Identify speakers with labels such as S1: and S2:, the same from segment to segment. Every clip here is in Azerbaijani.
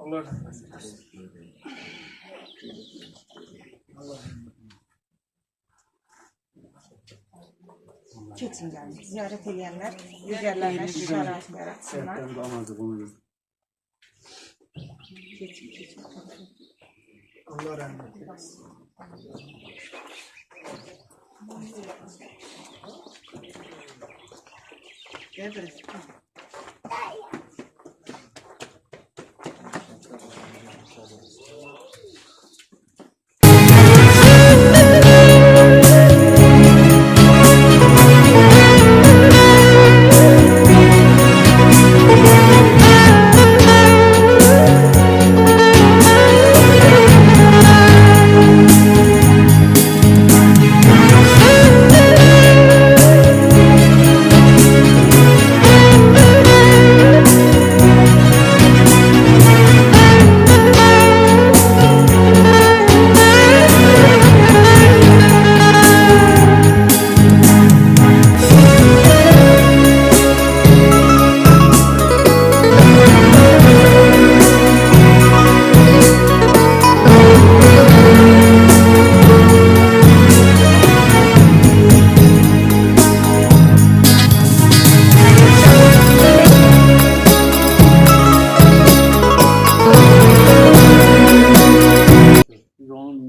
S1: Allah rəhmət eylesin.
S2: Keçin gəlin. Ziyarət edənlər digərlərlə şərait yaratsınlar. Keçin.
S1: Allah rəhmət eylesin.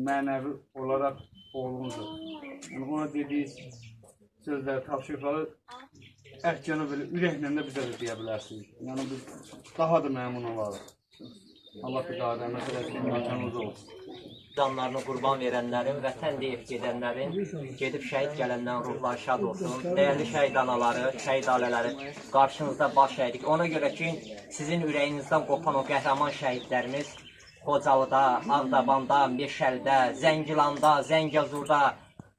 S1: Mənəvi olaraq oğlumuzdur. Yəni ona dediyi sözləri, tapşırıqları əhkənə belə ürəklə də bizə də deyə bilərsiniz. Yəni biz daha da məmnun olarıq. Allah bir daha rəhmət eləsin, imkanınız olsun.
S3: Canlarını qurban verənlərin, vətən deyib gedənlərin, gedib şəhid gələnlərin ruhları şad olsun. Dəyərli şəhid anaları, şəhid ailələri qarşınızda baş əydik. Ona görə ki, sizin ürəyinizdən qopan o qəhrəman şəhidlərimiz Xocalıda, Ağdabanda, Meşəldə, Zəngilanda, Zəngəzurda,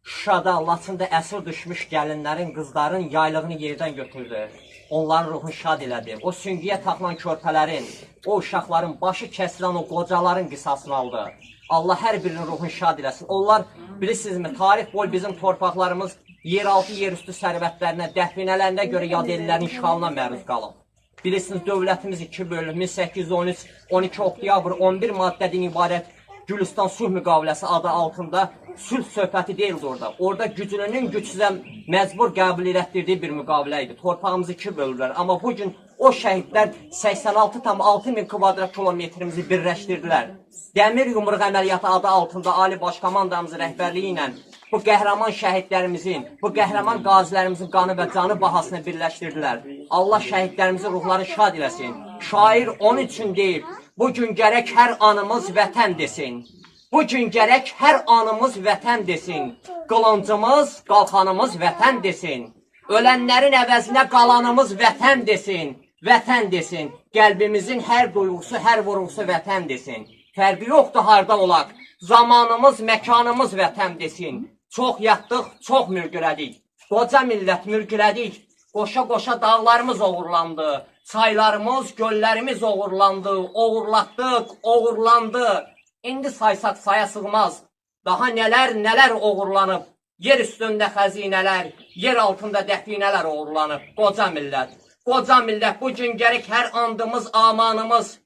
S3: Şuşada, Laçında əsir düşmüş gəlinlərin, qızların yaylığını yerdən götürdü. Onların ruhunu şad elədi. O süngüyə taxılan körpələrin, o uşaqların başı kəsilən o qocaların qisasını aldı. Allah hər birinin ruhunu şad eləsin. Onlar, bilirsinizmi, tarix boyu bizim torpaqlarımız yeraltı, yerüstü sərvətlərinə, dəfinələrinə görə yad ellərin işğalına məruz qalıb. Bilirsiniz, dövlətimiz 2 bölüm, 1813, 12 oktyabr, 11 maddədən ibarət Gülüstan sülh müqaviləsi adı altında sülh söhbəti deyildi orada. Orada güclünün gücsüzə məcbur qəbul etdirdiyi bir müqavilə idi. Torpağımızı 2 bölürlər. Amma bugün o şəhidlər 86,6 min kvadrat kilometrimizi birləşdirdilər. Dəmir yumruq əməliyyatı adı altında Ali Başkomandamızın rəhbərliyi ilə bu qəhrəman şəhidlərimizin, bu qəhrəman qazilərimizin qanı və canı bahasını birləşdirdilər. Allah şəhidlərimizin ruhlarını şad eləsin. Şair onun üçün deyir, bugün gərək hər anımız vətən desin. Bugün gərək hər anımız vətən desin. Qılıncımız, qalxanımız vətən desin. Ölənlərin əvəzinə qalanımız vətən desin. Vətən desin. Qəlbimizin hər duyğusu, hər vurğusu vətən desin. Fərqi yoxdur harda olaq. Zamanımız, məkanımız vətən desin. Çox yatdıq, çox mürgülədik. Qoca millət mürgülədik. Qoşa-qoşa dağlarımız oğurlandı. Çaylarımız, göllərimiz oğurlandı. Oğurlatdıq, oğurlandı. İndi saysaq saya sığmaz. Daha nələr oğurlanıb. Yer üstündə xəzinələr, yer altında dəfinələr oğurlanıb. Qoca millət. Qoca millət, bugün gərək hər andımız, amanımız.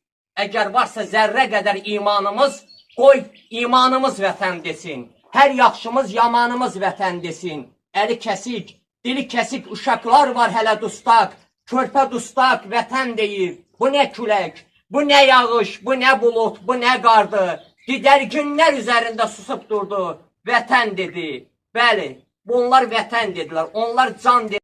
S3: Əgər varsa zərrə qədər imanımız, qoy imanımız vətən desin. Hər yaxşımız, yamanımız vətən desin. Əli kəsik, dili kəsik uşaqlar var hələ dustaq. Körpə dustaq vətən deyir. Bu nə külək, bu nə yağış, bu nə bulut, bu nə qardı. Didərgünlər üzərində susub durdu. Vətən dedi. Bəli, bunlar vətən dedilər. Onlar can dedi.